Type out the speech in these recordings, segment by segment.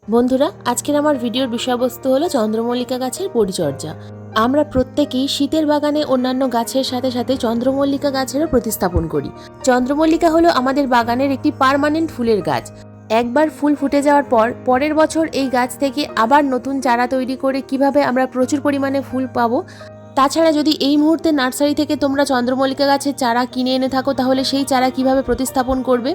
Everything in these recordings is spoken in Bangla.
বন্ধুরা, আজকের আমার ভিডিওর বিষয়বস্তু হলো চন্দ্রমল্লিকা গাছের পরিচর্যা। আমরা প্রত্যেকেই শীতের বাগানে অন্যান্য গাছের সাথে সাথে চন্দ্রমল্লিকা গাছেরও প্রতিস্থাপন করি। চন্দ্রমল্লিকা হলো আমাদের বাগানের একটি পার্মানেন্ট ফুলের গাছ। একবার ফুল ফুটে যাওয়ার পর পরের বছর এই গাছ থেকে আবার নতুন চারা তৈরি করে কিভাবে আমরা প্রচুর পরিমাণে ফুল পাবো। তাছাড়া যদি এই মুহূর্তে নার্সারি থেকে তোমরা চন্দ্রমল্লিকা গাছের চারা কিনে এনে থাকো, তাহলে সেই চারা কিভাবে প্রতিস্থাপন করবে,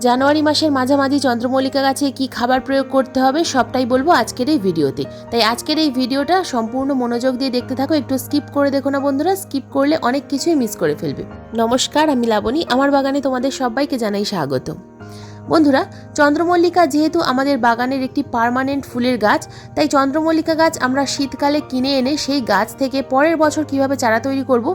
জানুয়ারি মাসের মাঝামাঝি চন্দ্রমল্লিকা গাছে কি খাবার প্রয়োগ করতে হবে, সবটাই বলবো আজকের এই ভিডিওতে। তাই আজকের এই ভিডিওটা সম্পূর্ণ মনোযোগ দিয়ে দেখতে থাকো, একটু স্কিপ করে দেখো না বন্ধুরা, স্কিপ করলে অনেক কিছুই মিস করে ফেলবে। নমস্কার, আমি লাবণী, আমার বাগানে তোমাদের সবাইকে জানাই স্বাগত। বন্ধুরা, চন্দ্রমল্লিকা যেহেতু আমাদের বাগানের একটি পার্মানেন্ট ফুলের গাছ, তাই চন্দ্রমল্লিকা গাছ আমরা শীতকালে কিনে এনে সেই গাছ থেকে পরের বছর কিভাবে চারা তৈরি করব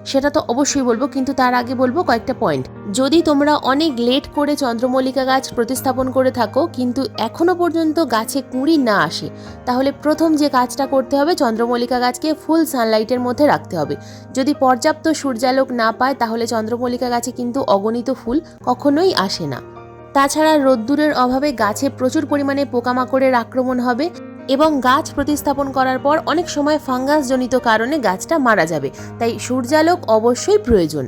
সেটা তো অবশ্যই বলবো, কিন্তু তার আগে বলবো কয়েকটা পয়েন্ট। যদি তোমরা অনেক লেট করে চন্দ্রমল্লিকা গাছ প্রতিস্থাপন করে থাকো কিন্তু এখনো পর্যন্ত গাছে কুঁড়ি না আসে, তাহলে প্রথম যে কাজটা করতে হবে, চন্দ্রমল্লিকা গাছকে ফুল সানলাইটের মধ্যে রাখতে হবে। যদি পর্যাপ্ত সূর্যালোক না পায় তাহলে চন্দ্রমল্লিকা গাছে কিন্তু অগণিত ফুল কখনোই আসে না। তাছাড়া রোদ্দুরের অভাবে গাছে প্রচুর পরিমাণে পোকামাকড়ের আক্রমণ হবে এবং গাছ প্রতিস্থাপন করার পর অনেক সময় ফাঙ্গাসজনিত কারণে গাছটা মারা যাবে। তাই সূর্যালোক অবশ্যই প্রয়োজন।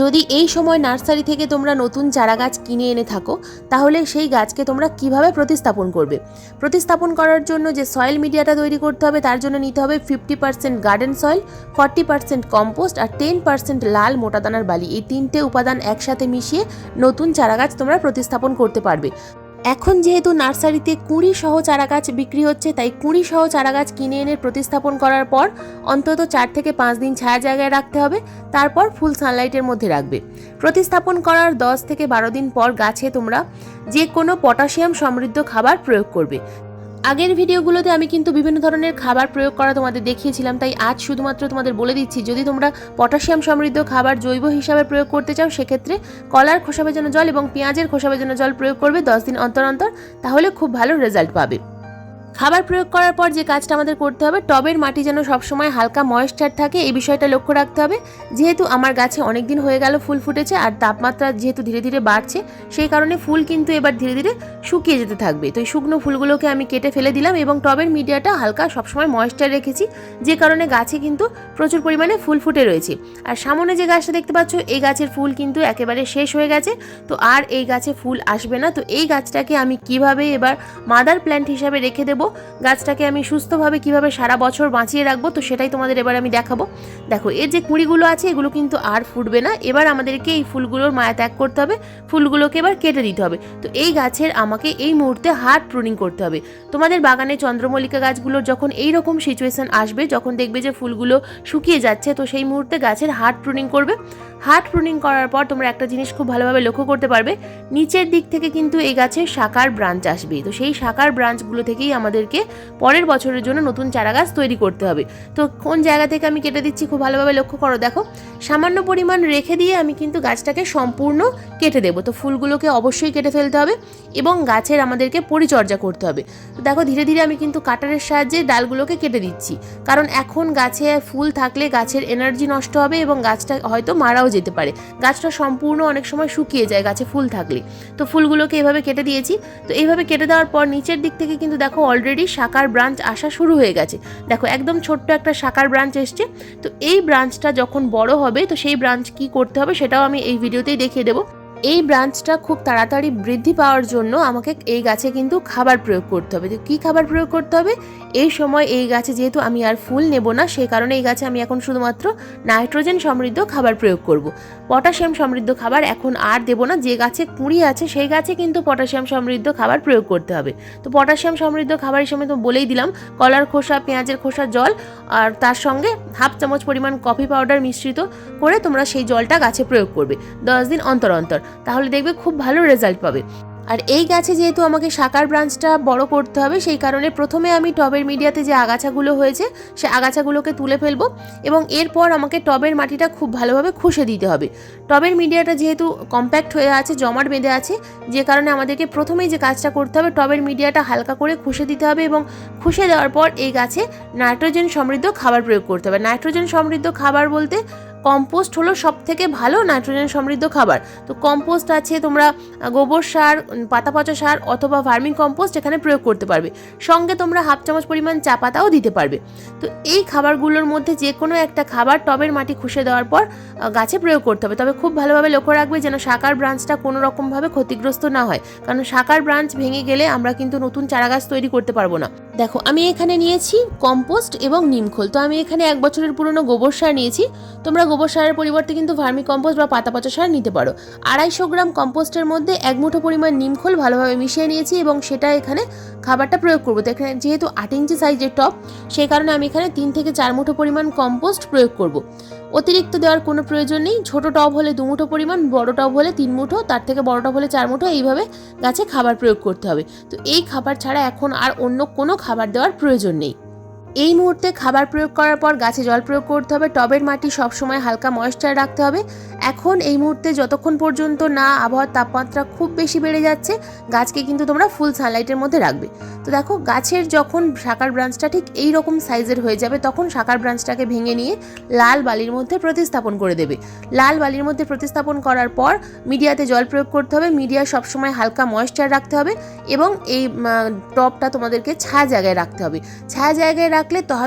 যদি এই সময় নার্সারি থেকে তোমরা নতুন চারা গাছ কিনে এনে থাকো, তাহলে সেই গাছকে তোমরা কিভাবে প্রতিস্থাপন করবে। প্রতিস্থাপন করার জন্য যে সয়েল মিডিয়াটা তৈরি করতে হবে, তার জন্য নিতে হবে 50% গার্ডেন সয়েল, 40% কম্পোস্ট আর 10% লাল মোটাদানার বালি। এই তিনটে উপাদান একসাথে মিশিয়ে নতুন চারা গাছ তোমরা প্রতিস্থাপন করতে পারবে। এখন যেহেতু নার্সারিতে কুঁড়ি সহ চারা গাছ বিক্রি হচ্ছে, তাই কুঁড়ি সহ চারা গাছ কিনে এনে প্রতিস্থাপন করার পর অন্তত 4 থেকে 5 দিন ছায়া জায়গায় রাখতে হবে, তারপর ফুল সানলাইটের মধ্যে রাখবে। প্রতিস্থাপন করার 10 থেকে 12 দিন পর গাছে তোমরা যে কোনো পটাশিয়াম সমৃদ্ধ খাবার প্রয়োগ করবে। আগের ভিডিওগুলোতে আমি কিন্তু বিভিন্ন ধরনের খাবার প্রয়োগ করা তোমাদের দেখিয়েছিলাম, তাই আজ শুধুমাত্র তোমাদের বলে দিচ্ছি, যদি তোমরা পটাশিয়াম সমৃদ্ধ খাবার জৈব হিসাবে প্রয়োগ করতে চাও, সেক্ষেত্রে কলার খোসা ভেজানো জল এবং পেঁয়াজের খোসা ভেজানো জল প্রয়োগ করবে 10 দিন অন্তর অন্তর, তাহলে খুব ভালো রেজাল্ট পাবে। খাবার প্রয়োগ করার পর যে কাজটা আমাদের করতে হবে, টবের মাটি যেন সবসময় হালকা ময়েশ্চার থাকে, এই বিষয়টা লক্ষ্য রাখতে হবে। যেহেতু আমার গাছে অনেক দিন হয়ে গেল ফুল ফুটেছে আর তাপমাত্রা যেহেতু ধীরে ধীরে বাড়ছে, সেই কারণে ফুল কিন্তু এবার ধীরে ধীরে শুকিয়ে যেতে থাকবে। তো এই শুকনো ফুলগুলোকে আমি কেটে ফেলে দিলাম এবং টবের মিডিয়াটা হালকা সবসময় ময়েশ্চার রেখেছি, যে কারণে গাছে কিন্তু প্রচুর পরিমাণে ফুল ফুটে রয়েছে। আর সামনে যে গাছটা দেখতে পাচ্ছ, এই গাছের ফুল কিন্তু একেবারে শেষ হয়ে গেছে, তো আর এই গাছে ফুল আসবে না। তো এই গাছটাকে আমি কিভাবে এবার মাদার প্ল্যান্ট হিসাবে রেখে দেবো, গাছটাকে আমি সুস্থভাবে কিভাবে সারা বছর বাঁচিয়ে রাখবো, তো সেটাই তোমাদের এবার আমি দেখাবো। দেখো, এর যে কুঁড়িগুলো আছে এগুলো কিন্তু আর ফুটবে না। এবার আমাদেরকে এই ফুলগুলোর মায়া ত্যাগ করতে হবে, ফুলগুলোকে এবার কেটে দিতে হবে। তো এই গাছের আমাকে এই মুহূর্তে হার্ড প্রুনিং করতে হবে। তোমাদের বাগানে চন্দ্রমল্লিকা গাছগুলোর যখন এই রকম সিচুয়েশন আসবে, যখন দেখবে যে ফুলগুলো শুকিয়ে যাচ্ছে, তো সেই মুহূর্তে গাছের হার্ড প্রুনিং করবে। হার্ড প্রুনিং করার পর তোমরা একটা জিনিস খুব ভালোভাবে লক্ষ্য করতে পারবে, নিচের দিক থেকে কিন্তু এই গাছের শাখার ব্রাঞ্চ আসবে। তো সেই শাখার ব্রাঞ্চগুলো থেকেই আমাদেরকে পরের বছরের জন্য নতুন চারা গাছ তৈরি করতে হবে। তো কোন জায়গা থেকে আমি কেটে দিচ্ছি খুব ভালোভাবে লক্ষ্য করো। দেখো, সামান্য পরিমাণ রেখে দিয়ে আমি কিন্তু গাছটাকে সম্পূর্ণ কেটে দেবো। তো ফুলগুলোকে অবশ্যই কেটে ফেলতে হবে এবং গাছের আমাদেরকে পরিচর্যা করতে হবে। তো দেখো, ধীরে ধীরে আমি কিন্তু কাটারের সাহায্যে ডালগুলোকে কেটে দিচ্ছি, কারণ এখন গাছে ফুল থাকলে গাছের এনার্জি নষ্ট হবে এবং গাছটা হয়তো মারাও যেতে পারে। গাছটা সম্পূর্ণ অনেক সময় শুকিয়ে যায় গাছে ফুল থাকলে। তো ফুলগুলোকে এভাবে কেটে দিয়েছি। তো এইভাবে কেটে দেওয়ার পর নিচের দিক থেকে কিন্তু দেখো অলরেডি শাখার ব্রাঞ্চ আসা শুরু হয়ে গেছে। দেখো, একদম ছোট্ট একটা শাখার ব্রাঞ্চ এসছে। তো এই ব্রাঞ্চটা যখন বড় হবে, তো সেই ব্রাঞ্চ কি করতে হবে সেটাও আমি এই ভিডিওতেই দেখিয়ে দেবো। এই ব্রাঞ্চটা খুব তাড়াতাড়ি বৃদ্ধি পাওয়ার জন্য আমাকে এই গাছে কিন্তু খাবার প্রয়োগ করতে হবে। তো কী খাবার প্রয়োগ করতে হবে, এই সময় এই গাছে যেহেতু আমি আর ফুল নেব না, সেই কারণে এই গাছে আমি এখন শুধুমাত্র নাইট্রোজেন সমৃদ্ধ খাবার প্রয়োগ করব। পটাশিয়াম সমৃদ্ধ খাবার এখন আর দেব না। যে গাছে কুঁড়ি আছে সেই গাছে কিন্তু পটাশিয়াম সমৃদ্ধ খাবার প্রয়োগ করতে হবে। তো পটাশিয়াম সমৃদ্ধ খাবার হিসেবে তো বলেই দিলাম, কলার খোসা, পেঁয়াজের খোসা, জল, আর তার সঙ্গে হাফ চামচ পরিমাণ কফি পাউডার মিশ্রিত করে তোমরা সেই জলটা গাছে প্রয়োগ করবে 10 দিন অন্তর অন্তর, তাহলে দেখবে খুব ভালো রেজাল্ট পাবে। আর এই গাছে যেহেতু আমাকে শাখার ব্রাঞ্চটা বড় করতে হবে, সেই কারণে প্রথমে আমি টবের মিডিয়াতে যে আগাছাগুলো হয়েছে সে আগাছাগুলোকে তুলে ফেলবো এবং এরপর আমাকে টবের মাটিটা খুব ভালোভাবে খুশে দিতে হবে। টবের মিডিয়াটা যেহেতু কম্প্যাক্ট হয়ে আছে, জমাট বেঁধে আছে, যে কারণে আমাদেরকে প্রথমেই যে কাজটা করতে হবে, টবের মিডিয়াটা হালকা করে খুশে দিতে হবে এবং খুশে দেওয়ার পর এই গাছে নাইট্রোজেন সমৃদ্ধ খাবার প্রয়োগ করতে হবে। নাইট্রোজেন সমৃদ্ধ খাবার বলতে কম্পোস্ট হলো সবথেকে ভালো নাইট্রোজেন সমৃদ্ধ খাবার। তো কম্পোস্ট আছে, তোমরা গোবর সার, পাতা পচা সার অথবা ভার্মি কম্পোস্ট এখানে প্রয়োগ করতে পারবে। সঙ্গে তোমরা 1/2 চামচ পরিমাণ চা পাতাও দিতে পারবে। তো এই খাবারগুলোর মধ্যে যে কোনো একটা খাবার টবের মাটি খুশে দেওয়ার পর গাছে প্রয়োগ করতে হবে। তবে খুব ভালোভাবে লক্ষ্য রাখবে যেন শাখার ব্রাঞ্চটা কোনো রকমভাবে ক্ষতিগ্রস্ত না হয়, কারণ শাখার ব্রাঞ্চ ভেঙে গেলে আমরা কিন্তু নতুন চারা গাছ তৈরি করতে পারবো না। দেখো, আমি এখানে নিয়েছি কম্পোস্ট এবং নিমখোল। তো আমি এখানে 1 বছরের পুরনো গোবর সার নিয়েছি। তোমরা গোবর সারের পরিবর্তে কিন্তু ভার্মি কম্পোস্ট বা পাতা পচা সার নিতে পারো। 250 গ্রাম কম্পোস্টের মধ্যে 1 মুঠো পরিমাণ নিমখোল ভালোভাবে মিশিয়ে নিয়েছি এবং সেটা এখানে খাবারটা প্রয়োগ করবো। তো এখানে যেহেতু 8 ইঞ্চি সাইজের টব, সেই কারণে আমি এখানে 3 থেকে 4 মুঠো পরিমাণ কম্পোস্ট প্রয়োগ করব। অতিরিক্ত দেওয়ার কোনো প্রয়োজন নেই। ছোট টব হলে 2 মুঠো পরিমাণ, বড় টব হলে 3 মুঠো, তার থেকে বড় টব হলে 4 মুঠো, এইভাবে গাছে খাবার প্রয়োগ করতে হবে। তো এই খাবার ছাড়া এখন আর অন্য কোনো খাবার দেওয়ার প্রয়োজন নেই। এই মুহূর্তে খাবার প্রয়োগ করার পর গাছে জল প্রয়োগ করতে হবে। টবের মাটি সবসময় হালকা ময়েশ্চার রাখতে হবে। এখন এই মুহূর্তে যতক্ষণ পর্যন্ত না আবহাওয়ার তাপমাত্রা খুব বেশি বেড়ে যাচ্ছে, গাছকে কিন্তু তোমরা ফুল সানলাইটের মধ্যে রাখবে। তো দেখো, গাছের যখন শাখার ব্রাঞ্চটা ঠিক এই রকম সাইজের হয়ে যাবে, তখন শাখার ব্রাঞ্চটাকে ভেঙে নিয়ে লাল বালির মধ্যে প্রতিস্থাপন করে দেবে। লাল বালির মধ্যে প্রতিস্থাপন করার পর মিডিয়াতে জল প্রয়োগ করতে হবে। মিডিয়া সবসময় হালকা ময়েশ্চার রাখতে হবে এবং এই টবটা তোমাদেরকে ছায়া জায়গায় রাখতে হবে। ছায়া জায়গায় রাখলে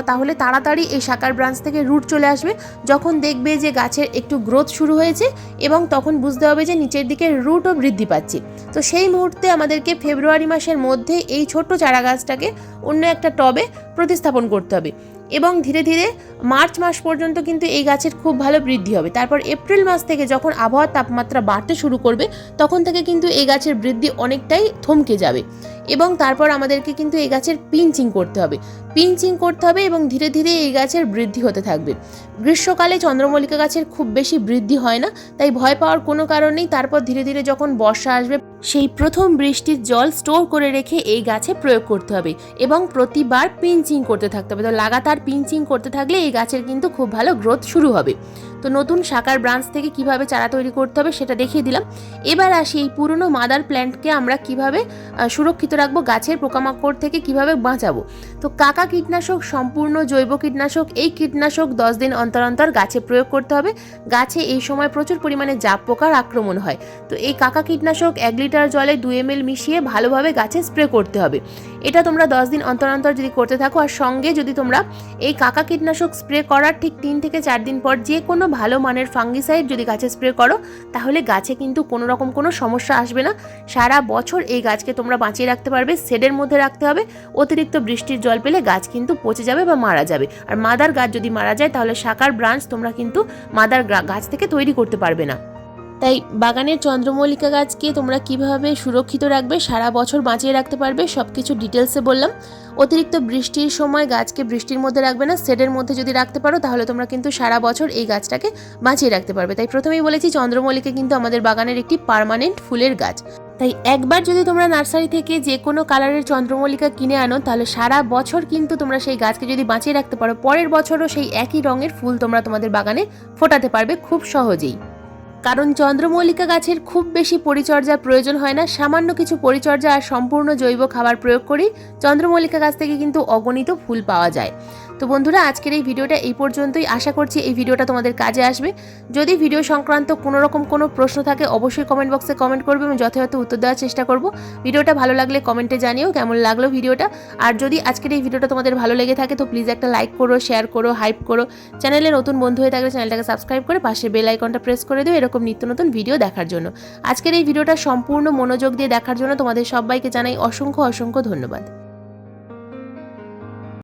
তাহলে তাড়াতাড়ি এই শাখার ব্রাঞ্চ থেকে রুট চলে আসবে। যখন দেখবে যে গাছের একটু গ্রোথ শুরু হয়েছে এবং তখন বুঝতে হবে যে নিচের দিকে রুটও বৃদ্ধি পাচ্ছে, তো সেই মুহূর্তে আমাদেরকে ফেব্রুয়ারি মাসের মধ্যে এই ছোট্ট চারা গাছটাকে অন্য একটা টবে প্রতিস্থাপন করতে হবে এবং ধীরে ধীরে মার্চ মাস পর্যন্ত কিন্তু এই গাছের খুব ভালো বৃদ্ধি হবে। তারপর এপ্রিল মাস থেকে যখন আবহাওয়ার তাপমাত্রা বাড়তে শুরু করবে, তখন থেকে কিন্তু এই গাছের বৃদ্ধি অনেকটাই থমকে যাবে এবং তারপর আমাদেরকে কিন্তু এই গাছের পিঞ্চিং করতে হবে এবং ধীরে ধীরে এই গাছের বৃদ্ধি হতে থাকবে। গ্রীষ্মকালে চন্দ্রমল্লিকা গাছের খুব বেশি বৃদ্ধি হয় না, তাই ভয় পাওয়ার কোনো কারণ নেই। তারপর ধীরে ধীরে যখন বর্ষা আসবে, সেই প্রথম বৃষ্টির জল স্টোর করে রেখে এই গাছে প্রয়োগ করতে হবে এবং প্রতিবার পিঞ্চিং করতে থাকতে হবে। তো লাগাতার পিঞ্চিং করতে থাকলে এই গাছের কিন্তু খুব ভালো গ্রোথ শুরু হবে। তো নতুন শাখার ব্রাঞ্চ থেকে কিভাবে চারা তৈরি করতে হবে সেটা দেখিয়ে দিলাম। এবার আসি এই পুরনো মাদার প্ল্যান্টকে আমরা কিভাবে সুরক্ষিত রাখবো, গাছের পোকামাকড় থেকে কিভাবে বাঁচাবো। তো কাকা কীটনাশক সম্পূর্ণ জৈব কীটনাশক। এই কীটনাশক 10 দিন অন্তর অন্তর গাছে প্রয়োগ করতে হবে। গাছে এই সময় প্রচুর পরিমাণে জাপ পোকার আক্রমণ হয়। তো এই কাকা কীটনাশক 1 লিটার জলে 2 ml মিশিয়ে ভালোভাবে গাছে স্প্রে করতে হবে। এটা তোমরা 10 দিন অন্তর অন্তর যদি করতে থাকো, আর সঙ্গে যদি তোমরা এই কাকা কীটনাশক স্প্রে করার ঠিক 3 থেকে 4 দিন পর যে কোনো ভালো মানের ফাঙ্গিসাইড যদি গাছে স্প্রে করো, তাহলে গাছে কিন্তু কোনো রকম কোনো সমস্যা আসবে না। সারা বছর এই গাছকে তোমরা বাঁচিয়ে রাখতে পারবে। শেডের মধ্যে রাখতে হবে। অতিরিক্ত বৃষ্টির জল পেলে গাছ কিন্তু পচে যাবে বা মারা যাবে। আর মাদার গাছ যদি মারা যায়, তাহলে শাখার ব্রাঞ্চ তোমরা কিন্তু মাদার গাছ থেকে তৈরি করতে পারবে না। তাই বাগানের চন্দ্রমল্লিকা গাছকে তোমরা কিভাবে সুরক্ষিত রাখবে, সারা বছর বাঁচিয়ে রাখতে পারবে, সব কিছু ডিটেলসে বললাম। অতিরিক্ত বৃষ্টির সময় গাছকে বৃষ্টির মধ্যে রাখবে না, শেডের মধ্যে যদি রাখতে পারো তাহলে তোমরা কিন্তু সারা বছর এই গাছটাকে বাঁচিয়ে রাখতে পারবে। তাই প্রথমেই বলেছি, চন্দ্রমল্লিকা কিন্তু আমাদের বাগানের একটি পার্মানেন্ট ফুলের গাছ। তাই একবার যদি তোমরা নার্সারি থেকে যে কোনো কালারের চন্দ্রমল্লিকা কিনে আনো, তাহলে সারা বছর কিন্তু তোমরা সেই গাছকে যদি বাঁচিয়ে রাখতে পারো, পরের বছরও সেই একই রঙের ফুল তোমরা তোমাদের বাগানে ফোটাতে পারবে খুব সহজেই। কারণ চন্দ্রমল্লিকা গাছের খুব বেশি পরিচর্যার প্রয়োজন হয় না। সামান্য কিছু পরিচর্যা আর সম্পূর্ণ জৈব খাবার প্রয়োগ করেই চন্দ্রমল্লিকা গাছ থেকে কিন্তু অগণিত ফুল পাওয়া যায়। তো বন্ধুরা, আজকের এই ভিডিওটা এই পর্যন্তই। আশা করছি এই ভিডিওটা তোমাদের কাজে আসবে। যদি ভিডিও সংক্রান্ত কোনো রকম কোনো প্রশ্ন থাকে, অবশ্যই কমেন্ট বক্সে কমেন্ট করবে, আমি যথাযথ উত্তর দেওয়ার চেষ্টা করব। ভিডিওটা ভালো লাগলে কমেন্টে জানিও কেমন লাগলো ভিডিওটা। আর যদি আজকের এই ভিডিওটা তোমাদের ভালো লেগে থাকে, তো প্লিজ একটা লাইক করো, শেয়ার করো, হাইপ করো। চ্যানেলে নতুন বন্ধু হয়ে থাকলে চ্যানেলটাকে সাবস্ক্রাইব করে পাশে বেল আইকনটা প্রেস করে দিও এরকম নিত্য নতুন ভিডিও দেখার জন্য। আজকের এই ভিডিওটা সম্পূর্ণ মনোযোগ দিয়ে দেখার জন্য তোমাদের সবাইকে জানাই অসংখ্য অসংখ্য ধন্যবাদ।